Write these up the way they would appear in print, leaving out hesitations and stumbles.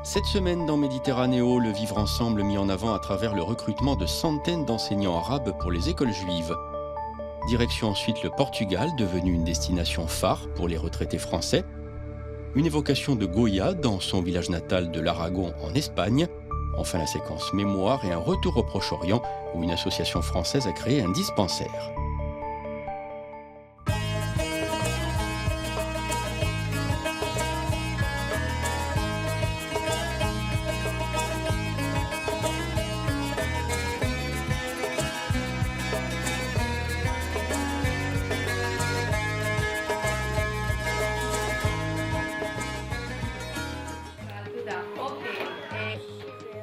Cette semaine dans Méditerranéo, le vivre ensemble mis en avant à travers le recrutement de centaines d'enseignants arabes pour les écoles juives. Direction ensuite le Portugal, devenu une destination phare pour les retraités français. Une évocation de Goya dans son village natal de l'Aragon en Espagne. Enfin la séquence mémoire et un retour au Proche-Orient où une association française a créé un dispensaire.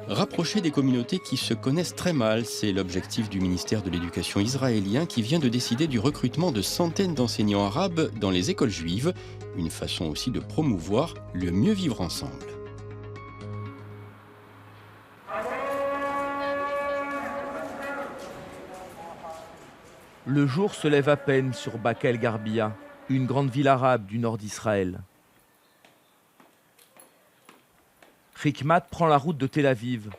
Rapprocher des communautés qui se connaissent très mal, c'est l'objectif du ministère de l'Éducation israélien qui vient de décider du recrutement de centaines d'enseignants arabes dans les écoles juives, une façon aussi de promouvoir le mieux vivre ensemble. Le jour se lève à peine sur Baqa El Garbia, une grande ville arabe du nord d'Israël. Hikmat prend la route de Tel Aviv,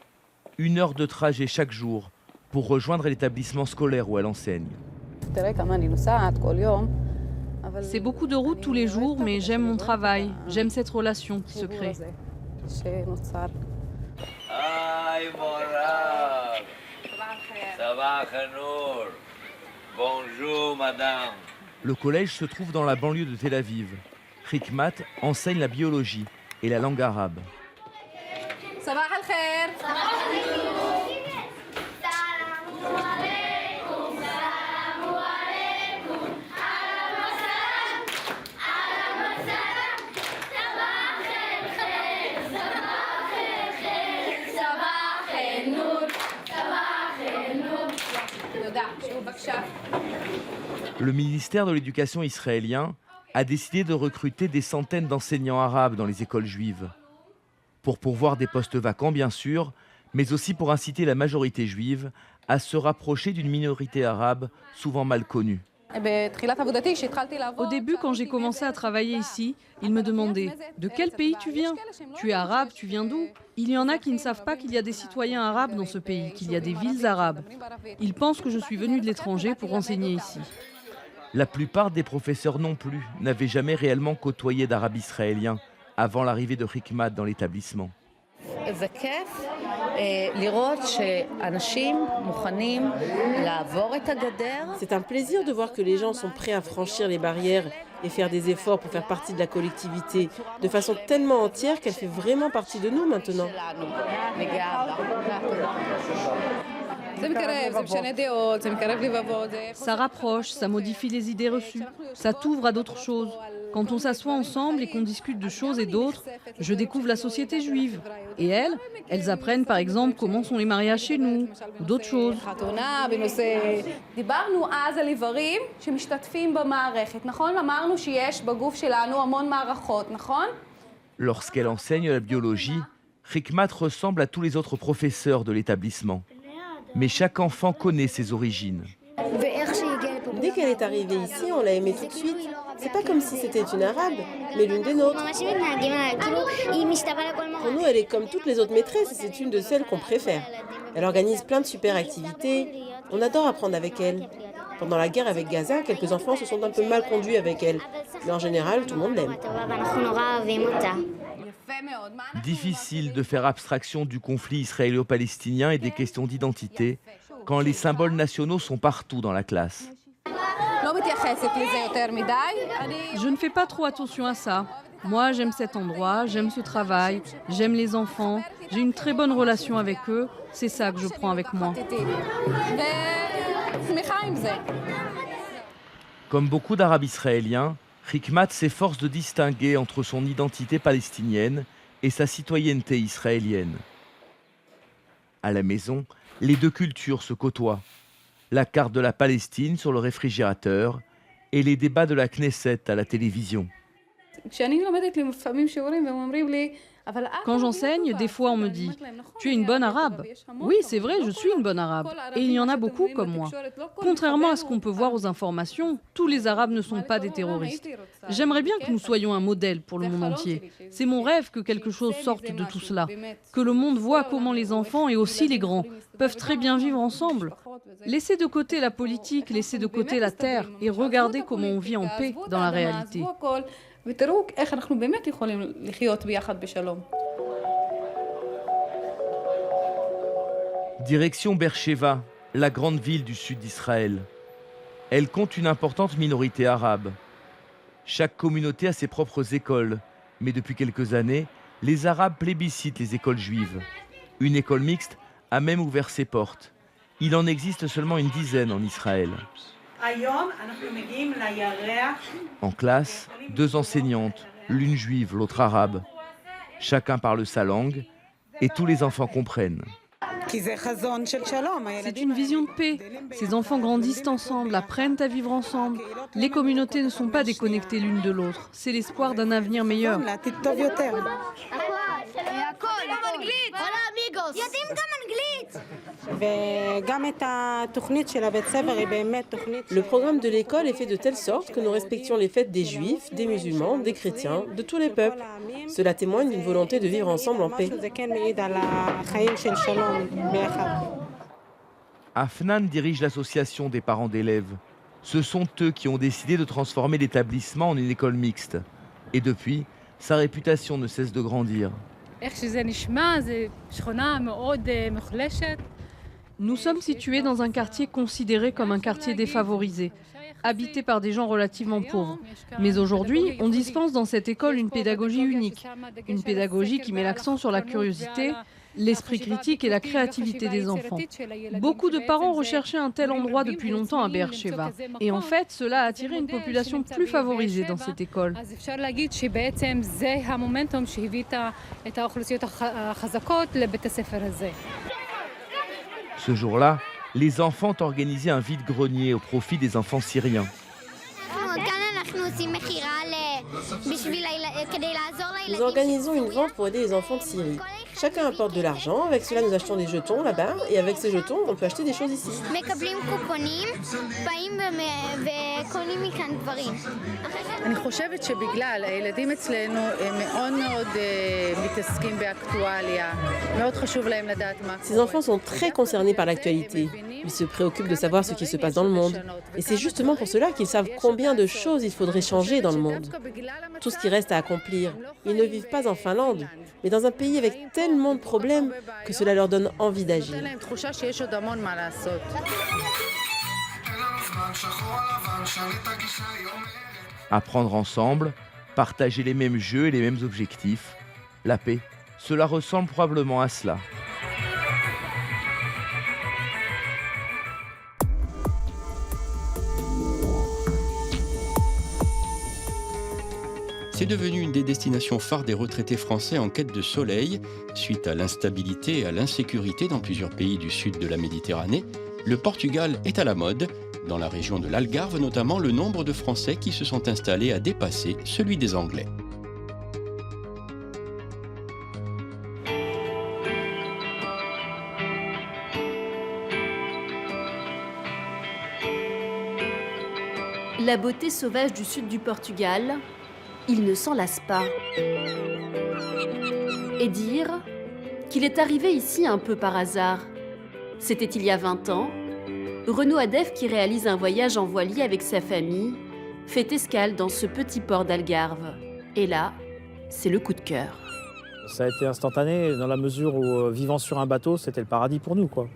1 heure de trajet chaque jour pour rejoindre l'établissement scolaire où elle enseigne. C'est beaucoup de route tous les jours, mais j'aime mon travail, j'aime cette relation qui se crée. Bonjour madame. Le collège se trouve dans la banlieue de Tel Aviv. Hikmat enseigne la biologie et la langue arabe. Le ministère de l'Éducation israélien a décidé de recruter des centaines d'enseignants arabes dans les écoles juives. Pour pourvoir des postes vacants, bien sûr, mais aussi pour inciter la majorité juive à se rapprocher d'une minorité arabe souvent mal connue. Au début, quand j'ai commencé à travailler ici, ils me demandaient « De quel pays tu viens ? Tu es arabe, tu viens d'où ?» Il y en a qui ne savent pas qu'il y a des citoyens arabes dans ce pays, qu'il y a des villes arabes. Ils pensent que je suis venue de l'étranger pour enseigner ici. La plupart des professeurs non plus n'avaient jamais réellement côtoyé d'arabes israéliens avant l'arrivée de Hikmat dans l'établissement. C'est un plaisir de voir que les gens sont prêts à franchir les barrières et faire des efforts pour faire partie de la collectivité de façon tellement entière qu'elle fait vraiment partie de nous maintenant. Ça rapproche, ça modifie les idées reçues, ça t'ouvre à d'autres choses. Quand on s'assoit ensemble et qu'on discute de choses et d'autres, je découvre la société juive. Et elles apprennent par exemple comment sont les mariages chez nous, ou d'autres choses. Lorsqu'elle enseigne la biologie, Hikmat ressemble à tous les autres professeurs de l'établissement. Mais chaque enfant connaît ses origines. Dès qu'elle est arrivée ici, on l'a aimée tout de suite. C'est pas comme si c'était une arabe, mais l'une des nôtres. Pour nous, elle est comme toutes les autres maîtresses et c'est une de celles qu'on préfère. Elle organise plein de super activités. On adore apprendre avec elle. Pendant la guerre avec Gaza, quelques enfants se sont un peu mal conduits avec elle. Mais en général, tout le monde l'aime. Difficile de faire abstraction du conflit israélo-palestinien et des questions d'identité quand les symboles nationaux sont partout dans la classe. Je ne fais pas trop attention à ça. Moi, j'aime cet endroit, j'aime ce travail, j'aime les enfants, j'ai une très bonne relation avec eux, c'est ça que je prends avec moi. Comme beaucoup d'Arabes israéliens, Hikmat s'efforce de distinguer entre son identité palestinienne et sa citoyenneté israélienne. À la maison, les deux cultures se côtoient. La carte de la Palestine sur le réfrigérateur et les débats de la Knesset à la télévision. Quand j'enseigne, des fois on me dit « Tu es une bonne arabe ». Oui, c'est vrai, je suis une bonne arabe. Et il y en a beaucoup comme moi. Contrairement à ce qu'on peut voir aux informations, tous les arabes ne sont pas des terroristes. J'aimerais bien que nous soyons un modèle pour le monde entier. C'est mon rêve que quelque chose sorte de tout cela. Que le monde voit comment les enfants et aussi les grands peuvent très bien vivre ensemble. Laissez de côté la politique, laissez de côté la terre et regardez comment on vit en paix dans la réalité. Direction Beersheva, la grande ville du sud d'Israël. Elle compte une importante minorité arabe. Chaque communauté a ses propres écoles, mais depuis quelques années, les Arabes plébiscitent les écoles juives. Une école mixte a même ouvert ses portes. Il en existe seulement une dizaine en Israël. En classe, 2 enseignantes, l'une juive, l'autre arabe. Chacun parle sa langue et tous les enfants comprennent. C'est une vision de paix. Ces enfants grandissent ensemble, apprennent à vivre ensemble. Les communautés ne sont pas déconnectées l'une de l'autre. C'est l'espoir d'un avenir meilleur. Le programme de l'école est fait de telle sorte que nous respections les fêtes des juifs, des musulmans, des chrétiens, de tous les peuples. Cela témoigne d'une volonté de vivre ensemble en paix. Afnan dirige l'association des parents d'élèves. Ce sont eux qui ont décidé de transformer l'établissement en une école mixte. Et depuis, sa réputation ne cesse de grandir. Nous sommes situés dans un quartier considéré comme un quartier défavorisé, habité par des gens relativement pauvres. Mais aujourd'hui, on dispense dans cette école une pédagogie unique, une pédagogie qui met l'accent sur la curiosité, l'esprit critique et la créativité des enfants. Beaucoup de parents recherchaient un tel endroit depuis longtemps à Beersheva. Et en fait, cela a attiré une population plus favorisée dans cette école. Ce jour-là, les enfants ont organisé un vide-grenier au profit des enfants syriens. Nous organisons une vente pour aider les enfants de Syrie. Chacun apporte de l'argent, avec cela nous achetons des jetons là-bas, et avec ces jetons, on peut acheter des choses ici. Ces enfants sont très concernés par l'actualité. Ils se préoccupent de savoir ce qui se passe dans le monde. Et c'est justement pour cela qu'ils savent combien de choses il faudrait changer dans le monde. Tout ce qui reste à accomplir. Ils ne vivent pas en Finlande, mais dans un pays avec tellement de problèmes que cela leur donne envie d'agir. Apprendre ensemble, partager les mêmes jeux et les mêmes objectifs. La paix, cela ressemble probablement à cela. C'est devenu une des destinations phares des retraités français en quête de soleil. Suite à l'instabilité et à l'insécurité dans plusieurs pays du sud de la Méditerranée, le Portugal est à la mode. Dans la région de l'Algarve notamment, le nombre de Français qui se sont installés a dépassé celui des Anglais. La beauté sauvage du sud du Portugal, il ne s'en lasse pas. Et dire qu'il est arrivé ici un peu par hasard. C'était il y a 20 ans. Renaud Adef, qui réalise un voyage en voilier avec sa famille, fait escale dans ce petit port d'Algarve. Et là, c'est le coup de cœur. Ça a été instantané dans la mesure où, vivant sur un bateau, c'était le paradis pour nous, quoi.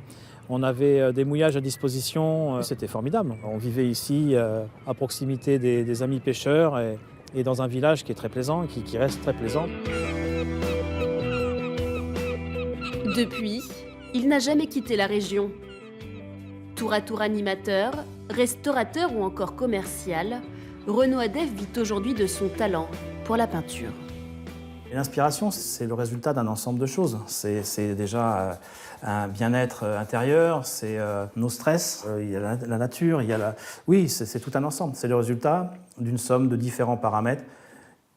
On avait des mouillages à disposition, c'était formidable. On vivait ici à proximité des amis pêcheurs et dans un village qui est très plaisant, qui reste très plaisant. Depuis, il n'a jamais quitté la région. Tour à tour animateur, restaurateur ou encore commercial, Renaud Adef vit aujourd'hui de son talent pour la peinture. L'inspiration, c'est le résultat d'un ensemble de choses. C'est déjà un bien-être intérieur, c'est nos stress, il y a la nature, il y a la... Oui, c'est tout un ensemble. C'est le résultat d'une somme de différents paramètres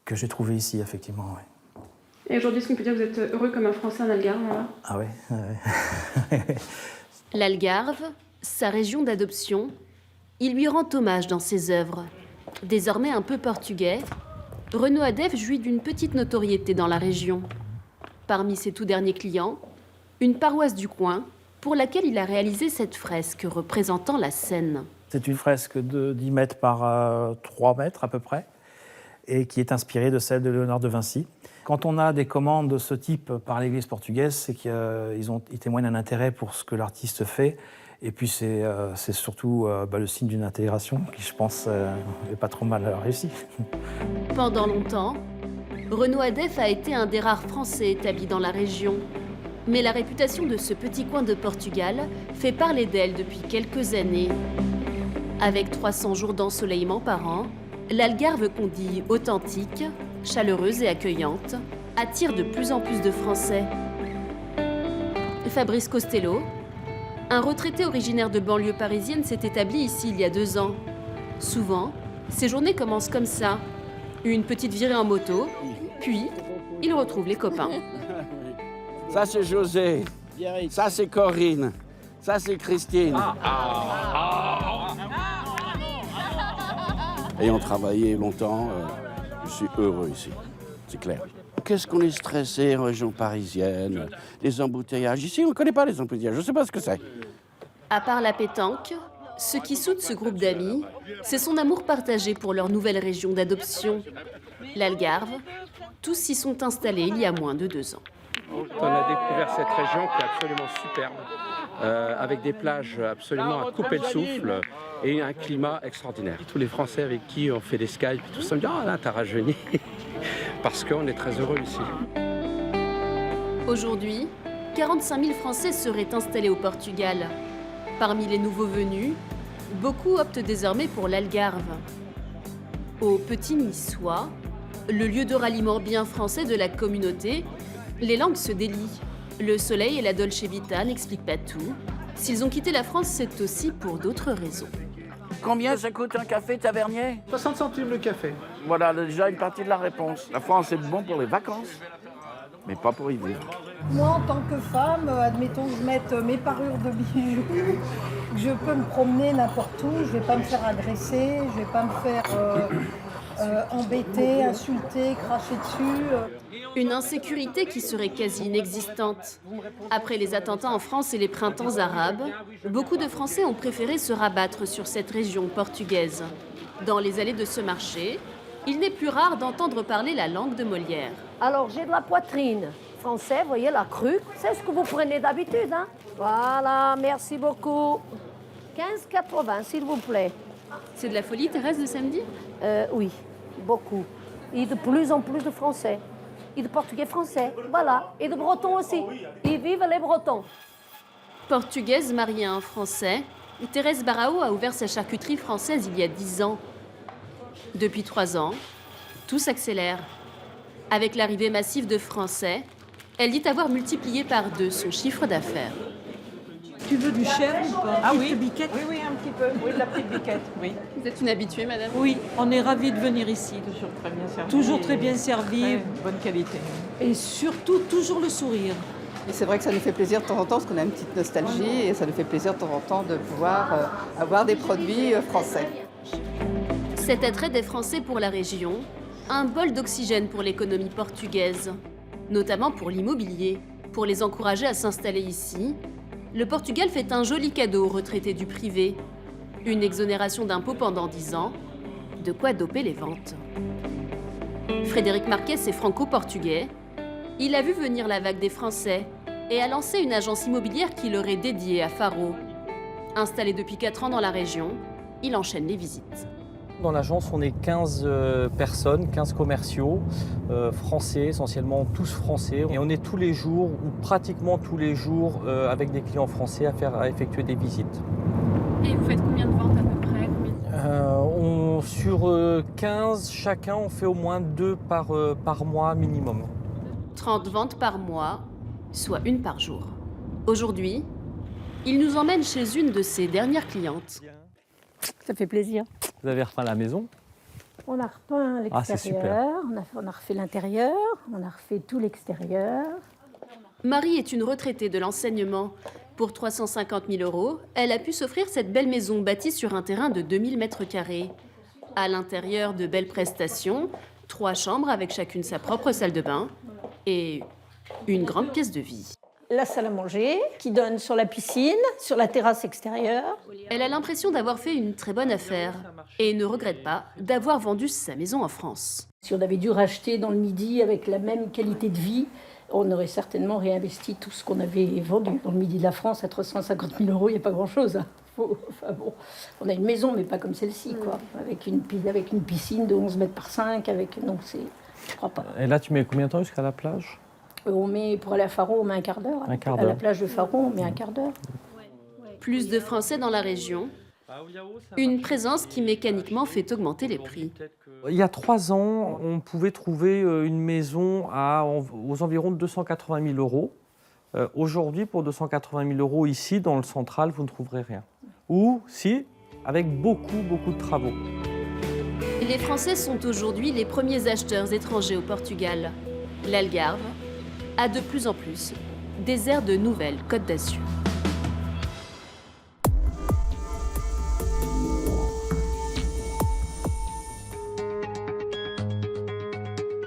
que j'ai trouvées ici, effectivement. Ouais. Et aujourd'hui, est-ce qu'on peut dire que vous êtes heureux comme un Français en Algarve, voilà? Ah ouais. L'Algarve, sa région d'adoption, il lui rend hommage dans ses œuvres. Désormais un peu portugais, Renaud Adef jouit d'une petite notoriété dans la région. Parmi ses tout derniers clients, une paroisse du coin pour laquelle il a réalisé cette fresque représentant la Seine. C'est une fresque de 10 mètres par 3 mètres à peu près, et qui est inspirée de celle de Léonard de Vinci. Quand on a des commandes de ce type par l'Église portugaise, c'est qu'ils témoignent un intérêt pour ce que l'artiste fait. Et puis c'est surtout le signe d'une intégration qui, je pense, n'est pas trop mal réussi. Pendant longtemps, Renaud Adef a été un des rares Français établis dans la région. Mais la réputation de ce petit coin de Portugal fait parler d'elle depuis quelques années. Avec 300 jours d'ensoleillement par an, l'Algarve qu'on dit authentique, chaleureuse et accueillante, attire de plus en plus de Français. Fabrice Costello, un retraité originaire de banlieue parisienne, s'est établi ici il y a 2 ans. Souvent, ses journées commencent comme ça. Une petite virée en moto, puis il retrouve les copains. Ça c'est José, ça c'est Corinne, ça c'est Christine. Ayant travaillé longtemps, je suis heureux ici, c'est clair. Qu'est-ce qu'on est stressé en région parisienne, les embouteillages. Ici, on ne connaît pas les embouteillages, je ne sais pas ce que c'est. À part la pétanque, ce qui soude ce groupe d'amis, c'est son amour partagé pour leur nouvelle région d'adoption, l'Algarve. Tous s'y sont installés il y a moins de 2 ans. On a découvert cette région qui est absolument superbe, avec des plages absolument à couper le souffle et un climat extraordinaire. Tous les Français avec qui on fait des Skype, tout ça me disent « Ah là, t'as rajeuni !» parce qu'on est très heureux ici. Aujourd'hui, 45 000 Français seraient installés au Portugal. Parmi les nouveaux venus, beaucoup optent désormais pour l'Algarve. Au Petit Niçois, le lieu de ralliement bien français de la communauté, les langues se délient. Le soleil et la Dolce Vita n'expliquent pas tout. S'ils ont quitté la France, c'est aussi pour d'autres raisons. Combien ça coûte un café tavernier? 60 centimes le café. Voilà déjà une partie de la réponse. La France est bon pour les vacances, mais pas pour y vivre. Moi, en tant que femme, admettons que je mette mes parures de bijoux, je peux me promener n'importe où, je ne vais pas me faire agresser, je ne vais pas me faire embêter, insulter, cracher dessus. Une insécurité qui serait quasi inexistante. Après les attentats en France et les printemps arabes, beaucoup de Français ont préféré se rabattre sur cette région portugaise. Dans les allées de ce marché, il n'est plus rare d'entendre parler la langue de Molière. Alors, j'ai de la poitrine. Français, vous voyez, la crue. C'est ce que vous prenez d'habitude, hein? Voilà, merci beaucoup. 15,80, s'il vous plaît. C'est de la folie, Thérèse, le samedi? Oui, beaucoup. Et de plus en plus de Français. Et de Portugais français, voilà. Et de Bretons aussi. Et vive les Bretons. Portugaise mariée à un Français, Thérèse Barao a ouvert sa charcuterie française il y a 10 ans. Depuis 3 ans, tout s'accélère. Avec l'arrivée massive de Français, elle dit avoir multiplié par 2 son chiffre d'affaires. Tu veux du chèvre ou pas? Ah oui, biquette? Oui, un petit peu. Oui, de la petite biquette, oui. Vous êtes une habituée, madame? Oui, on est ravis de venir ici. Toujours très bien servi. Toujours très bien servi. Très bonne qualité. Et surtout, toujours le sourire. Et c'est vrai que ça nous fait plaisir de temps en temps, parce qu'on a une petite nostalgie, et ça nous fait plaisir de temps en temps de pouvoir avoir des produits français. Cet attrait des Français pour la région, un bol d'oxygène pour l'économie portugaise, notamment pour l'immobilier. Pour les encourager à s'installer ici, le Portugal fait un joli cadeau aux retraités du privé. Une exonération d'impôts pendant 10 ans, de quoi doper les ventes. Frédéric Marquez est franco-portugais. Il a vu venir la vague des Français et a lancé une agence immobilière qui leur est dédiée à Faro. Installé depuis 4 ans dans la région, il enchaîne les visites. Dans l'agence, on est 15 personnes, 15 commerciaux, français, essentiellement tous français. Et on est tous les jours, ou pratiquement tous les jours, avec des clients français à effectuer des visites. Et vous faites combien de ventes à peu près? Sur 15, chacun, on fait au moins 2 par mois minimum. 30 ventes par mois, soit 1 par jour. Aujourd'hui, il nous emmène chez une de ses dernières clientes. Ça fait plaisir. Vous avez repeint la maison? On a repeint l'extérieur, on a refait l'intérieur, on a refait tout l'extérieur. Marie est une retraitée de l'enseignement. Pour 350 000 €, elle a pu s'offrir cette belle maison bâtie sur un terrain de 2000 m². À l'intérieur, de belles prestations, 3 chambres avec chacune sa propre salle de bain et une grande pièce de vie. La salle à manger qui donne sur la piscine, sur la terrasse extérieure. Elle a l'impression d'avoir fait une très bonne affaire et ne regrette pas d'avoir vendu sa maison en France. Si on avait dû racheter dans le Midi avec la même qualité de vie, on aurait certainement réinvesti tout ce qu'on avait vendu. Dans le Midi de la France, à 350 000 €, il n'y a pas grand-chose. Enfin bon, on a une maison, mais pas comme celle-ci, quoi. Avec une piscine de 11 mètres par 5, non, je crois pas. Et là, tu mets combien de temps jusqu'à la plage? Pour aller à Faro, on met un quart d'heure. Un quart d'heure. À la plage de Faro, on met un quart d'heure. Plus de Français dans la région, une présence qui mécaniquement fait augmenter les prix. Il y a 3 ans, on pouvait trouver une maison aux environs de 280 000 €. Aujourd'hui, pour 280 000 € ici, dans le central, vous ne trouverez rien. Ou, si, avec beaucoup de travaux. Les Français sont aujourd'hui les premiers acheteurs étrangers au Portugal. L'Algarve a de plus en plus des aires de nouvelles Côte d'Azur.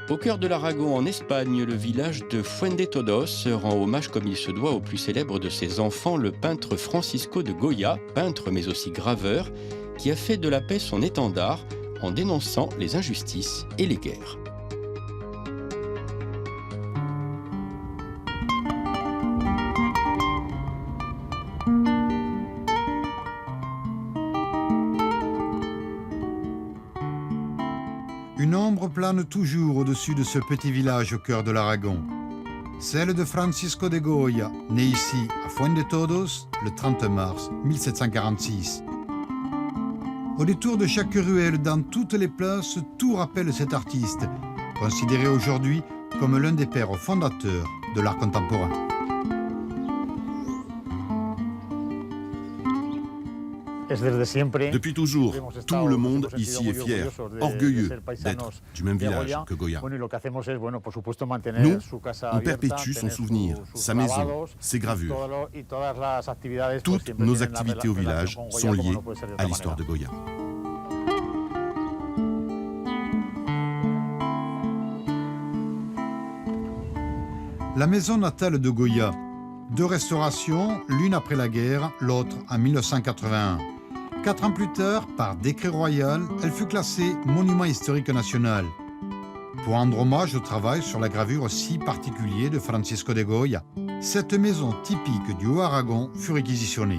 Au cœur de l'Aragon, en Espagne, le village de Fuendetodos rend hommage comme il se doit au plus célèbre de ses enfants, le peintre Francisco de Goya, peintre mais aussi graveur, qui a fait de la paix son étendard en dénonçant les injustices et les guerres. Une ombre plane toujours au-dessus de ce petit village au cœur de l'Aragon. Celle de Francisco de Goya, né ici à Fuendetodos le 30 mars 1746. Au détour de chaque ruelle, dans toutes les places, tout rappelle cet artiste, considéré aujourd'hui comme l'un des pères fondateurs de l'art contemporain. Depuis toujours, tout le monde ici est fier, orgueilleux d'être du même village que Goya. Nous, on perpétue son souvenir, sa maison, ses gravures. Toutes nos activités au village sont liées à l'histoire de Goya. La maison natale de Goya. 2 restaurations, l'une après la guerre, l'autre en 1981. 4 ans plus tard, par décret royal, elle fut classée monument historique national. Pour rendre hommage au travail sur la gravure si particulier de Francisco de Goya, cette maison typique du Haut-Aragon fut réquisitionnée.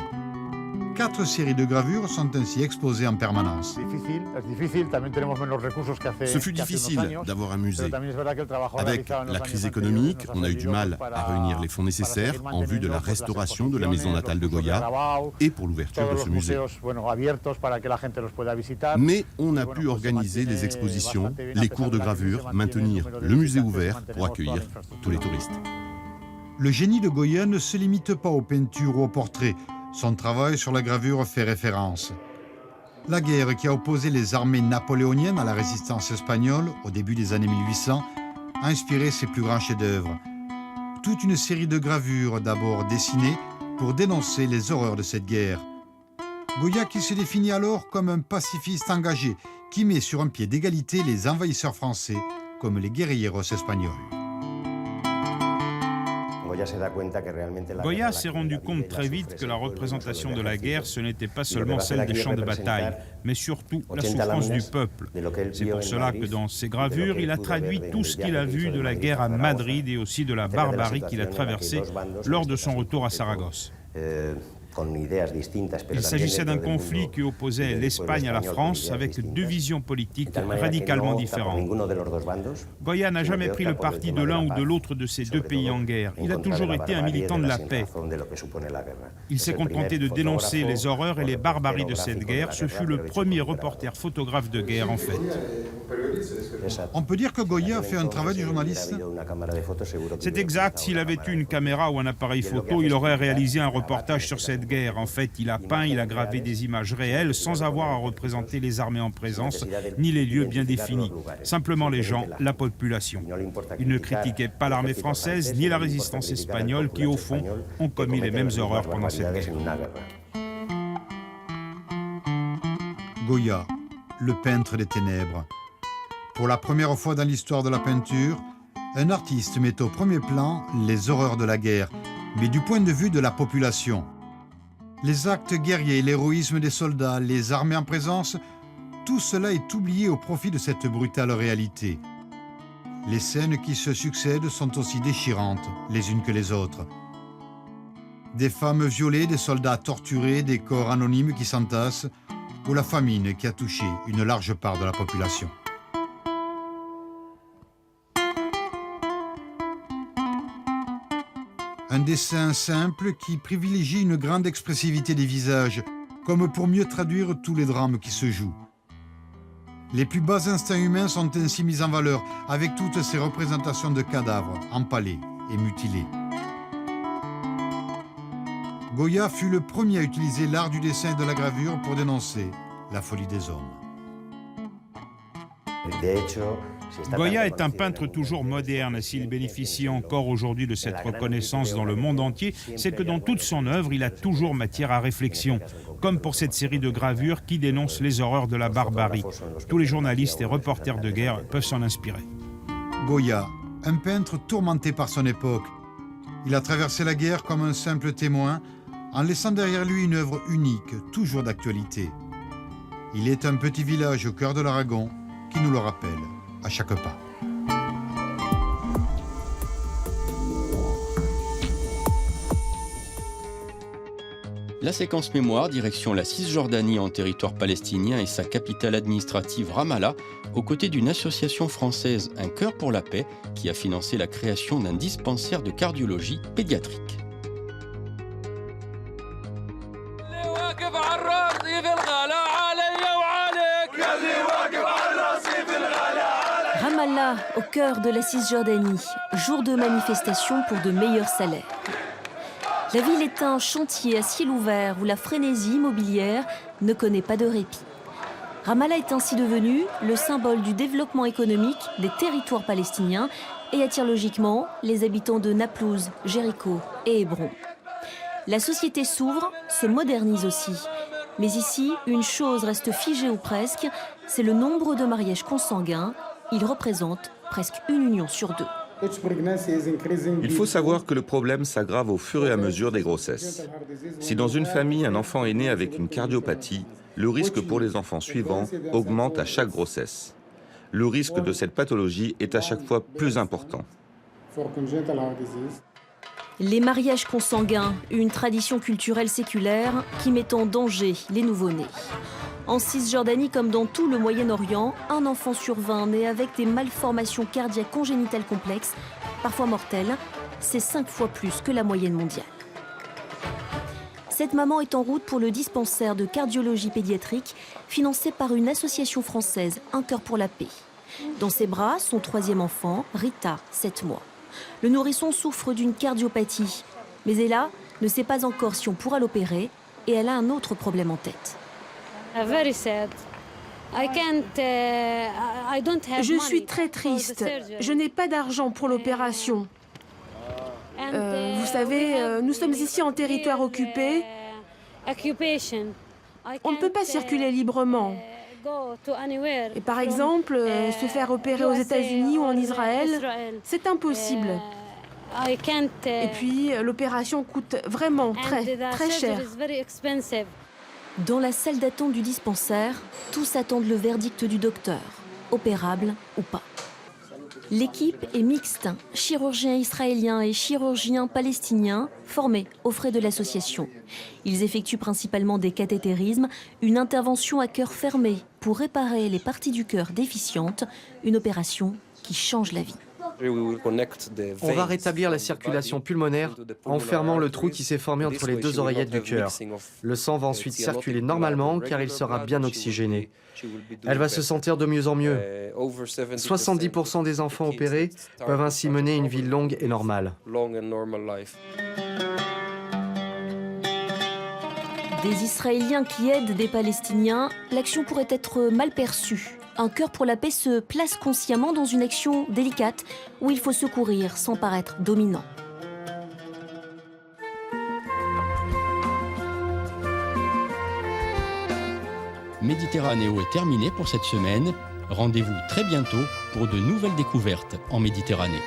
4 séries de gravures sont ainsi exposées en permanence. Ce fut difficile d'avoir un musée. Avec la crise économique, on a eu du mal à réunir les fonds nécessaires en vue de la restauration de la maison natale de Goya et pour l'ouverture de ce musée. Mais on a pu organiser des expositions, les cours de gravure, maintenir le musée ouvert pour accueillir tous les touristes. Le génie de Goya ne se limite pas aux peintures ou aux portraits. Son travail sur la gravure fait référence. La guerre qui a opposé les armées napoléoniennes à la résistance espagnole au début des années 1800 a inspiré ses plus grands chefs-d'œuvre. Toute une série de gravures d'abord dessinées pour dénoncer les horreurs de cette guerre. Goya qui se définit alors comme un pacifiste engagé qui met sur un pied d'égalité les envahisseurs français comme les guerrilleros espagnols. Goya s'est rendu compte très vite que la représentation de la guerre, ce n'était pas seulement celle des champs de bataille, mais surtout la souffrance du peuple. C'est pour cela que dans ses gravures, il a traduit tout ce qu'il a vu de la guerre à Madrid et aussi de la barbarie qu'il a traversée lors de son retour à Saragosse. Il s'agissait d'un conflit qui opposait l'Espagne à la France avec 2 visions politiques radicalement différentes. Goya n'a jamais pris le parti de l'un ou de l'autre de ces 2 pays en guerre. Il a toujours été un militant de la paix. Il s'est contenté de dénoncer les horreurs et les barbaries de cette guerre. Ce fut le premier reporter photographe de guerre en fait. On peut dire que Goya a fait un travail de journaliste. C'est exact. S'il avait eu une caméra ou un appareil photo, il aurait réalisé un reportage sur cette cette guerre. En fait, il a peint, il a gravé des images réelles sans avoir à représenter les armées en présence, ni les lieux bien définis. Simplement les gens, la population. Il ne critiquait pas l'armée française, ni la résistance espagnole, qui, au fond, ont commis les mêmes horreurs pendant cette guerre. Goya, le peintre des ténèbres. Pour la première fois dans l'histoire de la peinture, un artiste met au premier plan les horreurs de la guerre, mais du point de vue de la population. Les actes guerriers, l'héroïsme des soldats, les armées en présence, tout cela est oublié au profit de cette brutale réalité. Les scènes qui se succèdent sont aussi déchirantes les unes que les autres. Des femmes violées, des soldats torturés, des corps anonymes qui s'entassent, ou la famine qui a touché une large part de la population. Un dessin simple qui privilégie une grande expressivité des visages, comme pour mieux traduire tous les drames qui se jouent. Les plus bas instincts humains sont ainsi mis en valeur, avec toutes ces représentations de cadavres, empalés et mutilés. Goya fut le premier à utiliser l'art du dessin et de la gravure pour dénoncer la folie des hommes. Goya est un peintre toujours moderne. S'il bénéficie encore aujourd'hui de cette reconnaissance dans le monde entier, c'est que dans toute son œuvre, il a toujours matière à réflexion, comme pour cette série de gravures qui dénoncent les horreurs de la barbarie. Tous les journalistes et reporters de guerre peuvent s'en inspirer. Goya, un peintre tourmenté par son époque. Il a traversé la guerre comme un simple témoin, en laissant derrière lui une œuvre unique, toujours d'actualité. Il est un petit village au cœur de l'Aragon qui nous le rappelle à chaque pas. La séquence mémoire, direction la Cisjordanie en territoire palestinien et sa capitale administrative Ramallah, aux côtés d'une association française, Un cœur pour la paix, qui a financé la création d'un dispensaire de cardiologie pédiatrique. Ramallah, au cœur de la Cisjordanie, jour de manifestation pour de meilleurs salaires. La ville est un chantier à ciel ouvert où la frénésie immobilière ne connaît pas de répit. Ramallah est ainsi devenu le symbole du développement économique des territoires palestiniens et attire logiquement les habitants de Naplouse, Jéricho et Hébron. La société s'ouvre, se modernise aussi. Mais ici, une chose reste figée ou presque, c'est le nombre de mariages consanguins. Il représente presque une union sur deux. Il faut savoir que le problème s'aggrave au fur et à mesure des grossesses. Si dans une famille, un enfant est né avec une cardiopathie, le risque pour les enfants suivants augmente à chaque grossesse. Le risque de cette pathologie est à chaque fois plus important. Les mariages consanguins, une tradition culturelle séculaire qui met en danger les nouveau-nés. En Cisjordanie, comme dans tout le Moyen-Orient, un enfant sur 20 né avec des malformations cardiaques congénitales complexes, parfois mortelles, c'est 5 fois plus que la moyenne mondiale. Cette maman est en route pour le dispensaire de cardiologie pédiatrique financé par une association française, Un cœur pour la paix. Dans ses bras, son 3e enfant, Rita, 7 mois. Le nourrisson souffre d'une cardiopathie, mais Ella ne sait pas encore si on pourra l'opérer et elle a un autre problème en tête. Je suis très triste. Je n'ai pas d'argent pour l'opération. Vous savez, nous sommes ici en territoire occupé. On ne peut pas circuler librement. Et par exemple, se faire opérer aux États-Unis ou en Israël, c'est impossible. Et puis, l'opération coûte vraiment très cher. Dans la salle d'attente du dispensaire, tous attendent le verdict du docteur, opérable ou pas. L'équipe est mixte, chirurgiens israéliens et chirurgiens palestiniens formés aux frais de l'association. Ils effectuent principalement des cathétérismes, une intervention à cœur fermé pour réparer les parties du cœur déficientes, une opération qui change la vie. On va rétablir la circulation pulmonaire en fermant le trou qui s'est formé entre les 2 oreillettes du cœur. Le sang va ensuite circuler normalement car il sera bien oxygéné. Elle va se sentir de mieux en mieux. 70% des enfants opérés peuvent ainsi mener une vie longue et normale. Des Israéliens qui aident des Palestiniens, l'action pourrait être mal perçue. Un cœur pour la paix se place consciemment dans une action délicate où il faut secourir sans paraître dominant. Méditerranéo est terminé pour cette semaine. Rendez-vous très bientôt pour de nouvelles découvertes en Méditerranée.